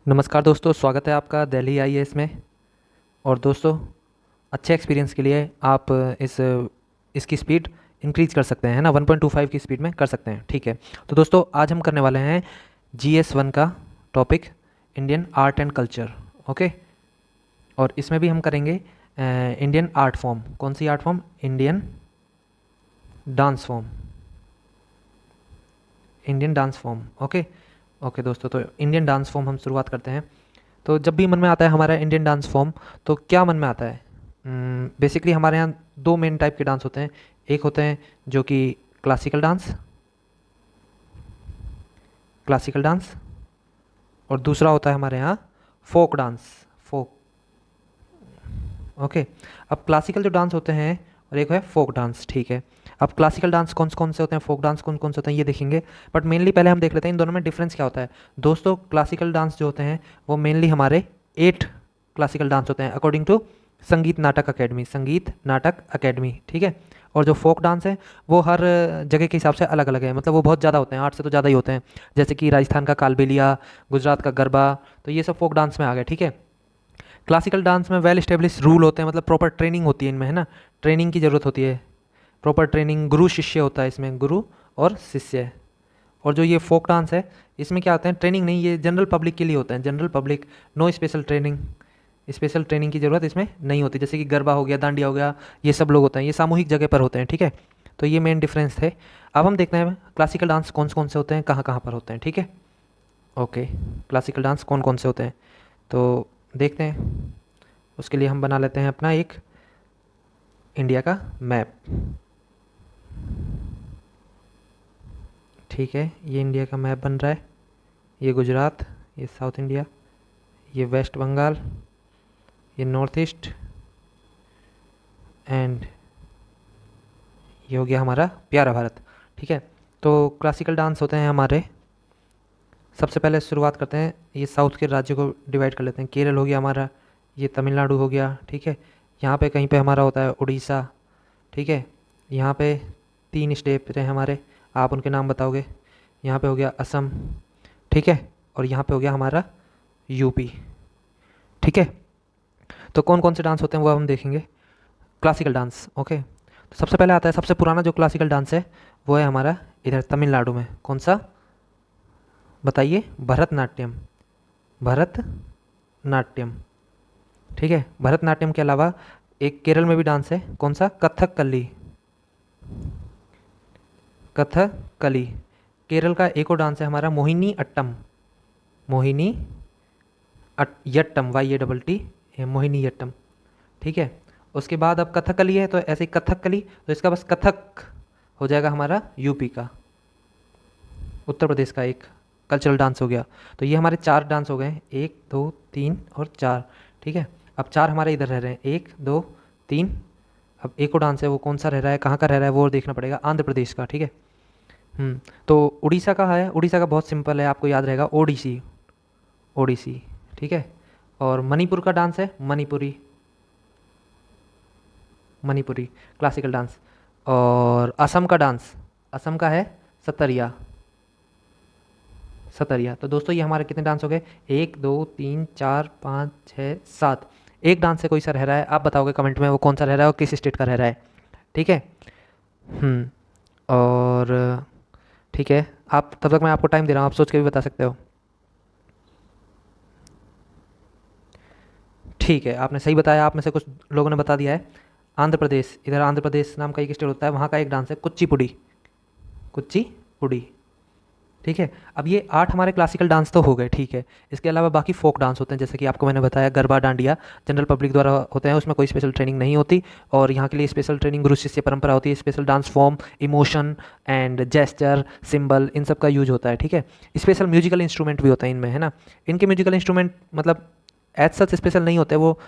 नमस्कार दोस्तों, स्वागत है आपका दिल्ली आईएएस में। और दोस्तों, अच्छे एक्सपीरियंस के लिए आप इसकी स्पीड इंक्रीज़ कर सकते हैं, है ना। 1.25 की स्पीड में कर सकते हैं, ठीक है। तो दोस्तों, आज हम करने वाले हैं GS1 का topic, Indian art and culture. Okay. और इसमें भी हम करेंगे इंडियन आर्ट फॉर्म। कौन सी art form? Indian dance form. Indian dance form. Okay. Okay दोस्तों, तो इंडियन डांस फॉर्म हम शुरुआत करते हैं। तो जब भी मन में आता है हमारा इंडियन डांस फॉर्म, तो क्या मन में आता है? बेसिकली हमारे यहाँ दो मेन टाइप के डांस होते हैं। एक होते हैं जो कि क्लासिकल डांस, क्लासिकल डांस, और दूसरा होता है हमारे यहाँ फोक डांस, फोक। ओके। अब क्लासिकल जो डांस होते हैं और एक है फोक डांस, ठीक है। अब क्लासिकल डांस कौन कौन से होते हैं, फोक डांस कौन कौन से होते हैं, ये देखेंगे। बट मेनली पहले हम देख लेते हैं इन दोनों में डिफरेंस क्या होता है। दोस्तों, क्लासिकल डांस जो होते हैं वो मेनली हमारे 8 क्लासिकल डांस होते हैं अकॉर्डिंग टू संगीत नाटक अकेडमी, संगीत नाटक अकेडमी, ठीक है। और जो फोक डांस है वो हर जगह के हिसाब से अलग अलग है, मतलब वो बहुत ज़्यादा होते हैं, 8 से तो ज़्यादा ही होते हैं। जैसे कि राजस्थान का कालबेलिया, गुजरात का गरबा, तो ये सब फोक डांस में आ गए, ठीक है। क्लासिकल डांस में वेल स्टेब्लिश रूल होते हैं, मतलब प्रॉपर ट्रेनिंग होती है इनमें, है ना। ट्रेनिंग की ज़रूरत होती है, प्रॉपर ट्रेनिंग, गुरु शिष्य होता है इसमें, गुरु और शिष्य। और जो ये फोक डांस है, इसमें क्या होता है, ट्रेनिंग नहीं, ये जनरल पब्लिक के लिए होता है, general public, no special training. Special training की ज़रूरत इसमें नहीं होती। जैसे कि गरबा हो गया, डांडिया हो गया, ये सब लोग होते हैं, ये सामूहिक जगह पर होते हैं, ठीक है। तो ये मेन डिफरेंस थे। अब हम देखते हैं क्लासिकल डांस कौन कौन से होते हैं, कहाँ कहाँ पर होते हैं, ठीक है। ओके। क्लासिकल डांस कौन कौन से होते हैं तो देखते हैं। उसके लिए हम बना लेते हैं अपना एक इंडिया का मैप, ठीक है। ये इंडिया का मैप बन रहा है। ये गुजरात, ये साउथ इंडिया, ये वेस्ट बंगाल, ये नॉर्थ ईस्ट, एंड ये हो गया हमारा प्यारा भारत, ठीक है। तो क्लासिकल डांस होते हैं हमारे, सबसे पहले शुरुआत करते हैं, ये साउथ के राज्यों को डिवाइड कर लेते हैं। केरल हो गया हमारा, ये तमिलनाडु हो गया, ठीक है। यहाँ पे कहीं पे हमारा होता है उड़ीसा, ठीक है। यहाँ पे 3 स्टेट हैं हमारे, आप उनके नाम बताओगे। यहाँ पे हो गया असम, ठीक है। और यहाँ पे हो गया हमारा यूपी, ठीक है। तो कौन कौन से डांस होते हैं वो अब हम देखेंगे। Classical dance, okay. तो सबसे पहले आता है, सबसे पुराना जो क्लासिकल डांस है वो है हमारा इधर तमिलनाडु में। कौन सा बताइए? भरतनाट्यम, भरतनाट्यम, ठीक है। भरतनाट्यम के अलावा एक केरल में भी डांस है, कौन सा? कथकली, कथकली। केरल का एक और डांस है हमारा मोहिनी अट्टम, मोहिनी यट्टम, YATT, मोहिनी यट्टम, ठीक है। उसके बाद अब कथकली है, तो ऐसे ही कथकली, तो इसका बस कथक हो जाएगा हमारा यूपी का, उत्तर प्रदेश का एक कल्चरल डांस हो गया। तो ये हमारे 4 डांस हो गए, 1 2 3 और 4, ठीक है। अब 4 हमारे इधर रह रहे हैं, 1 2 3। अब एक और डांस है, वो कौन सा रह रहा है, कहाँ का रह रहा है, वो देखना पड़ेगा, आंध्र प्रदेश का, ठीक है। तो उड़ीसा का है, उड़ीसा का बहुत सिंपल है, आपको याद रहेगा, ओडिसी, ओडिसी, ठीक है। और मणिपुर का डांस है मणिपुरी, मणिपुरी क्लासिकल डांस। और असम का डांस, असम का है सतरिया, सतरिया। तो दोस्तों, ये हमारे कितने डांस हो गए? 1 2 3 4 5 6 7। एक डांस से कोई सा रह रहा है, आप बताओगे कमेंट में वो कौन सा रह रहा है और किस स्टेट का रह रहा है, ठीक है। और ठीक है, आप तब तक मैं आपको टाइम दे रहा हूँ, आप सोच के भी बता सकते हो। ठीक है, आपने सही बताया, आप में से कुछ लोगों ने बता दिया है। आंध्र प्रदेश, इधर आंध्र प्रदेश नाम का एक स्टेट होता है, वहाँ का एक डांस है कुचिपुड़ी, कुचिपुड़ी, ठीक है। अब ये 8 हमारे क्लासिकल डांस तो हो गए, ठीक है। इसके अलावा बाकी फोक डांस होते हैं, जैसे कि आपको मैंने बताया गरबा, डांडिया, जनरल पब्लिक द्वारा होते हैं, उसमें कोई स्पेशल ट्रेनिंग नहीं होती। और यहाँ के लिए स्पेशल ट्रेनिंग, गुरु शिष्य परंपरा होती है, special dance form, emotion and gesture, symbol, इन सब का यूज होता है, ठीक है। स्पेशल म्यूजिकल इंस्ट्रूमेंट भी होते हैं इनमें, है ना। इनके म्यूजिकल इंस्ट्रूमेंट मतलब एज सच स्पेशल नहीं होते, वो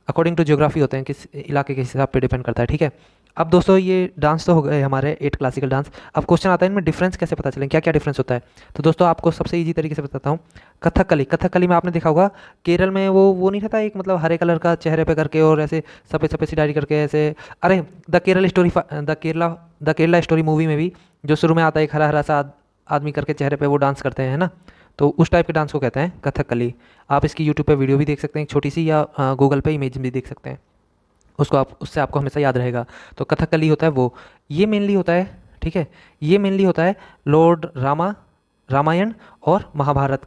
अकॉर्डिंग टू ज्योग्राफी होते हैं, किस इलाके के हिसाब पे डिपेंड करता है, ठीक है। अब दोस्तों, ये डांस तो हो गए हमारे 8 क्लासिकल डांस। अब क्वेश्चन आता है इनमें डिफरेंस कैसे पता चलें, क्या क्या डिफरेंस होता है। तो दोस्तों, आपको सबसे इजी तरीके से बताता हूँ। कथकली, कथकली में आपने देखा होगा, केरल में वो नहीं रहता एक, मतलब हरे कलर का चेहरे पे करके और ऐसे सफ़ेद सफ़ेद सी डायरी करके ऐसे। अरे, द केरला स्टोरी मूवी में भी जो शुरू में आता है, एक हरा हरा सा आदमी करके चेहरे पे वो डांस करते हैं, है ना। तो उस टाइप के डांस को कहते हैं कथकली। आप इसकी यूट्यूब पे वीडियो भी देख सकते हैं एक छोटी सी, या गूगल पे इमेज भी देख सकते हैं, उसको आप, उससे आपको हमेशा याद रहेगा। तो कथकली होता है वो, ये मेनली होता है, ठीक है, ये मेनली होता है लॉर्ड रामायण और महाभारत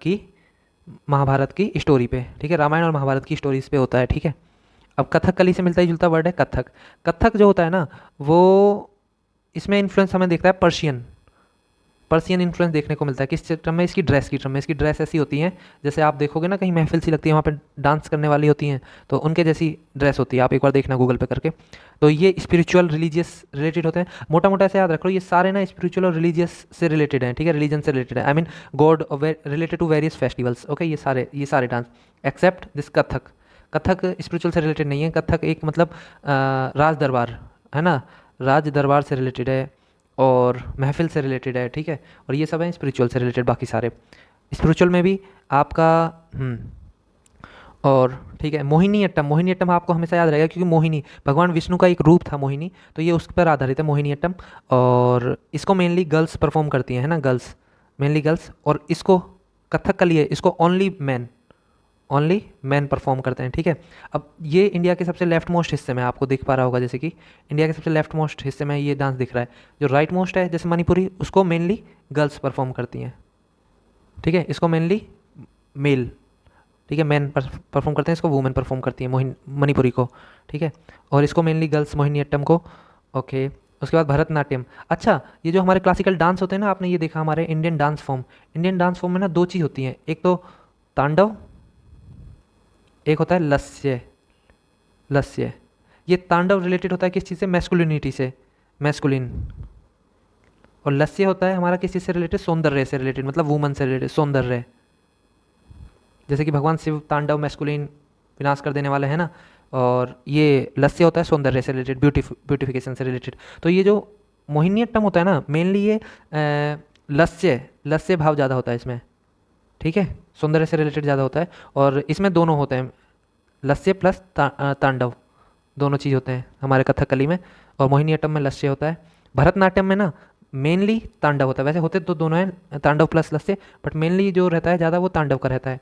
की स्टोरी पे, ठीक है, रामायण और महाभारत की स्टोरीज पे होता है, ठीक है। अब कथकली से मिलता ही जुलता वर्ड है कथक। कथक जो होता है ना, वो इसमें इन्फ्लुएंस हमें देखता है पर्शियन इन्फ्लुएंस देखने को मिलता है। किस टर्म में? इसकी ड्रेस की टर्म में। इसकी ड्रेस ऐसी होती है, जैसे आप देखोगे ना कहीं महफिल सी लगती है, वहाँ पे डांस करने वाली होती हैं, तो उनके जैसी ड्रेस होती है। आप एक बार देखना गूगल पे करके। तो ये स्पिरिचुअल रिलीजियस रिलेटेड होते हैं। मोटा मोटा ऐसे याद रख लो, ये सारे ना स्पिरिचुअल और रिलीजियस से रिलेटेड हैं, ठीक है, रिलीजन से रिलेटेड है, I mean God related to various festivals, okay. ये सारे dance except this Kathak. Kathak spiritual से रिलेटेड नहीं है। कथक एक मतलब राज दरबार है ना, राज दरबार से रिलेटेड है और महफिल से रिलेटेड है, ठीक है। और ये सब है स्पिरिचुअल से रिलेटेड, बाकी सारे स्पिरिचुअल में भी आपका और ठीक है। मोहिनी अट्टम आपको हमेशा याद रहेगा, क्योंकि मोहिनी भगवान विष्णु का एक रूप था मोहिनी, तो ये उस पर आधारित है मोहिनी अट्टम। और इसको मेनली गर्ल्स परफॉर्म करती हैं, है ना, गर्ल्स, मेनली गर्ल्स। और इसको कथकली है, इसको ओनली मैन परफॉर्म करते हैं, ठीक है। अब ये इंडिया के सबसे लेफ्ट मोस्ट हिस्से में आपको दिख पा रहा होगा, जैसे कि इंडिया के सबसे लेफ्ट मोस्ट हिस्से में ये डांस दिख रहा है। जो राइट मोस्ट है जैसे मणिपुरी, उसको मेनली गर्ल्स परफॉर्म करती हैं, ठीक है। इसको मेनली मेल, ठीक है, मैन परफॉर्म करते हैं, इसको वुमेन परफॉर्म करती है मणिपुरी को, ठीक है। और इसको मेनली गर्ल्स मोहिनी अट्टम को, ओके। उसके बाद भरतनाट्यम। अच्छा, ये जो हमारे क्लासिकल डांस होते हैं ना, आपने ये देखा हमारे इंडियन डांस फॉर्म में ना दो चीज़ होती हैं, एक तो तांडव, एक होता है लस्य। ये तांडव रिलेटेड होता है किस चीज़ से? मैस्कुलिनिटी से, मैस्कुलिन। और लस्य होता है हमारा किस चीज़ से रिलेटेड? सौंदर्य से रिलेटेड, मतलब वुमन से रिलेटेड, सौंदर्य। जैसे कि भगवान शिव तांडव मैस्कुलिन विनाश कर देने वाले हैं ना, और ये लस्य होता है सौंदर्य से रिलेटेड, ब्यूटिफिकेशन से रिलेटेड। तो ये जो मोहिनीअट्टम होता है ना, मेनली ये लस्य भाव ज़्यादा होता है इसमें, ठीक है, सौंदर्य से रिलेटेड ज़्यादा होता है। और इसमें दोनों होते हैं, लस्य प्लस तांडव, दोनों चीज़ होते हैं हमारे कथकली में। और मोहिनीअट्टम में लस्य होता है। भरतनाट्यम में ना मेनली तांडव होता है, वैसे होते तो दोनों हैं, तांडव प्लस लस्य, बट मेनली जो रहता है ज़्यादा वो तांडव का रहता है,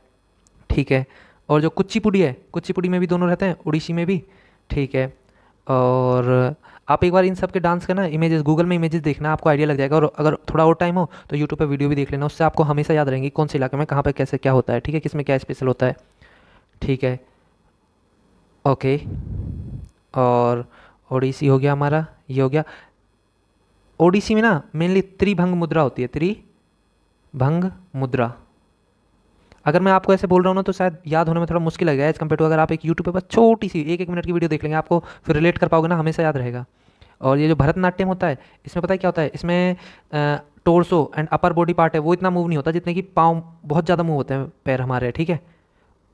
ठीक है। और जो कुचिपुड़ी है, कुचिपुड़ी में भी दोनों रहते हैं, उड़ीसी में भी, ठीक है। और आप एक बार इन सब के डांस का ना इमेजेस, गूगल में इमेजेस देखना, आपको आइडिया लग जाएगा। और अगर थोड़ा और टाइम हो तो यूट्यूब पे वीडियो भी देख लेना, उससे आपको हमेशा याद रहेंगी कौन से इलाके में कहाँ पे कैसे क्या होता है, ठीक है, किस में क्या स्पेशल होता है, ठीक है, ओके। और ओडिसी हो गया हमारा, ये हो गया। ओडिसी में ना मेनली त्रिभंग मुद्रा होती है, त्रिभंग मुद्रा। अगर मैं आपको ऐसे बोल रहा हूँ ना तो शायद याद होने में थोड़ा मुश्किल लगेगा एज कम्पेयर टू अगर आप एक यूट्यूब पे बस छोटी सी 1-1 मिनट की वीडियो देख लेंगे, आपको फिर रिलेट कर पाओगे ना, हमेशा याद रहेगा। और ये जो भरतनाट्यम होता है, इसमें पता है क्या होता है? इसमें torso and upper body part है वो इतना मूव नहीं होता जितने कि पाँव बहुत ज़्यादा मूव होते हैं, पैर हमारे, ठीक है।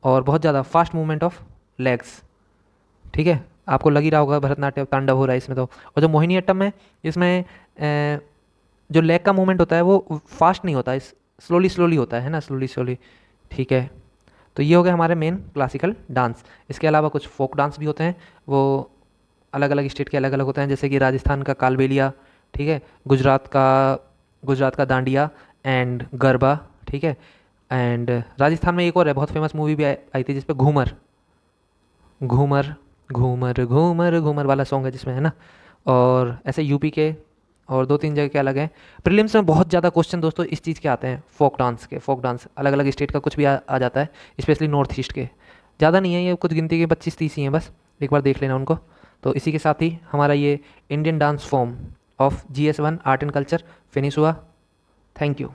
और बहुत ज़्यादा फास्ट मूवमेंट ऑफ लेग्स, ठीक है। आपको लग ही रहा होगा भरतनाट्यम तांडव हो रहा है इसमें तो। और जो मोहिनीअट्टम है, इसमें जो लेग का मूवमेंट होता है वो फास्ट नहीं होता, इस स्लोली होता है ना, स्लोली, ठीक है। तो ये हो गया हमारे मेन क्लासिकल डांस। इसके अलावा कुछ फोक डांस भी होते हैं, वो अलग अलग स्टेट के अलग अलग होते हैं, जैसे कि राजस्थान का कालबेलिया, ठीक है, गुजरात का डांडिया एंड गरबा, ठीक है। एंड राजस्थान में एक और है, बहुत फेमस मूवी भी आई थी जिसपे घूमर घूमर घूमर घूमर घूमर वाला सॉन्ग है जिसमें, है ना। और ऐसे यूपी के और 2-3 जगह के अलग हैं। प्रीलिम्स में बहुत ज़्यादा क्वेश्चन दोस्तों इस चीज़ के आते हैं, फोक डांस अलग अलग स्टेट का कुछ भी आ जाता है, स्पेशली नॉर्थ ईस्ट के। ज़्यादा नहीं है ये, कुछ गिनती के 25-30 ही हैं बस, एक बार देख लेना उनको। तो इसी के साथ ही हमारा ये Indian dance form of GS1 art and culture finish हुआ। Thank you.